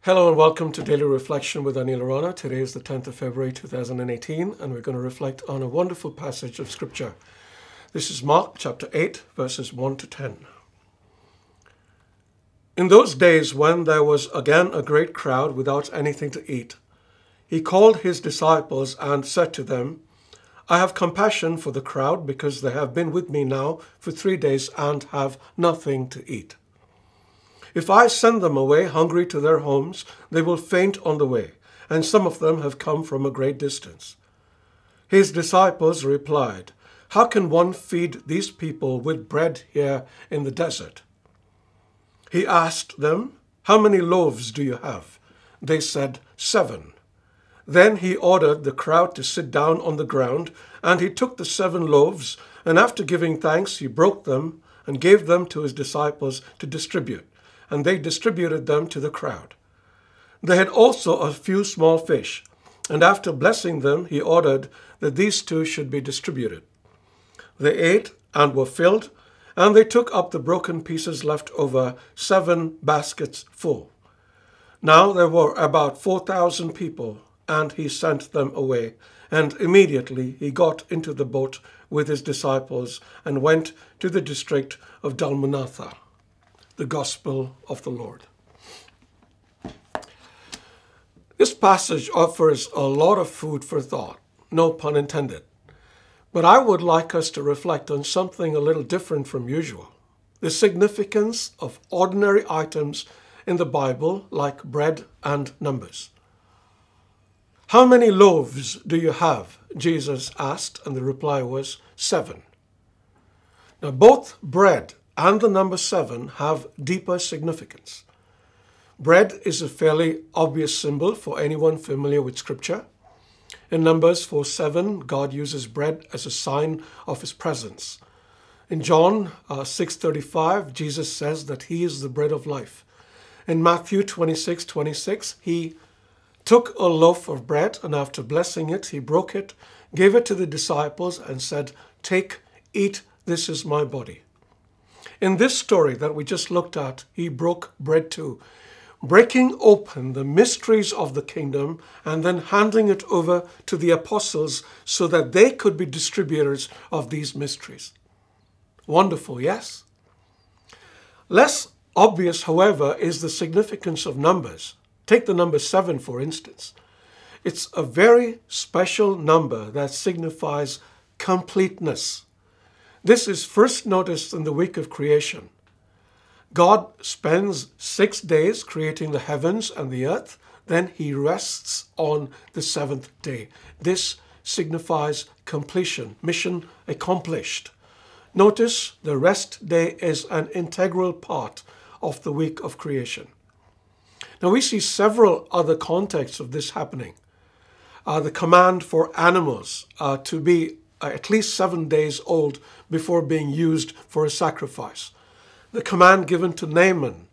Hello and welcome to Daily Reflection with Aneel Aranha. Today is the 10th of February 2018 and we're going to reflect on a wonderful passage of Scripture. This is Mark chapter 8 verses 1 to 10. In those days when there was again a great crowd without anything to eat, he called his disciples and said to them, I have compassion for the crowd because they have been with me now for 3 days and have nothing to eat. If I send them away hungry to their homes, they will faint on the way, and some of them have come from a great distance. His disciples replied, How can one feed these people with bread here in the desert? He asked them, How many loaves do you have? They said, 7. Then he ordered the crowd to sit down on the ground, and he took the 7 loaves, and after giving thanks, he broke them and gave them to his disciples to distribute. And they distributed them to the crowd. They had also a few small fish, and after blessing them, he ordered that these too should be distributed. They ate and were filled, and they took up the broken pieces left over, 7 baskets full. Now there were about 4,000 people, and he sent them away, and immediately he got into the boat with his disciples and went to the district of Dalmanutha. The Gospel of the Lord. This passage offers a lot of food for thought, no pun intended. But I would like us to reflect on something a little different from usual. The significance of ordinary items in the Bible like bread and numbers. How many loaves do you have? Jesus asked, and the reply was 7. Now both bread and the number 7 have deeper significance. Bread is a fairly obvious symbol for anyone familiar with Scripture. In Numbers 4:7, God uses bread as a sign of his presence. In John 6:35, Jesus says that he is the bread of life. In Matthew 26:26, he took a loaf of bread and after blessing it, he broke it, gave it to the disciples and said, Take, eat, this is my body. In this story that we just looked at, he broke bread too, breaking open the mysteries of the kingdom and then handing it over to the apostles so that they could be distributors of these mysteries. Wonderful, yes? Less obvious, however, is the significance of numbers. Take the number 7, for instance. It's a very special number that signifies completeness. This is first noticed in the week of creation. God spends 6 days creating the heavens and the earth, then he rests on the 7th day. This signifies completion, mission accomplished. Notice the rest day is an integral part of the week of creation. Now we see several other contexts of this happening. The command for animals to be at least 7 days old before being used for a sacrifice. The command given to Naaman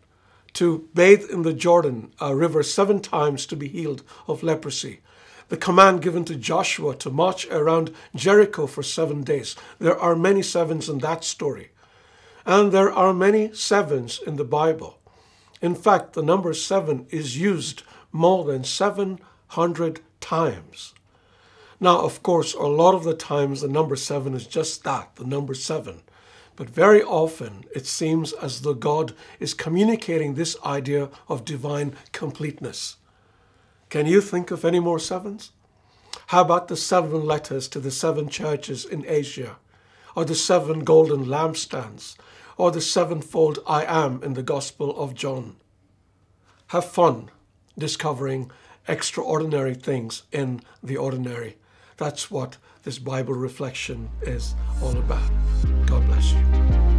to bathe in the Jordan River 7 times to be healed of leprosy. The command given to Joshua to march around Jericho for 7 days. There are many 7s in that story. And there are many 7s in the Bible. In fact, the number 7 is used more than 700 times. Now, of course, a lot of the times the number 7 is just that, the number 7. But very often it seems as though God is communicating this idea of divine completeness. Can you think of any more 7s? How about the 7 letters to the 7 churches in Asia? Or the 7 golden lampstands? Or the 7-fold I am in the Gospel of John? Have fun discovering extraordinary things in the ordinary. That's what this Bible reflection is all about. God bless you.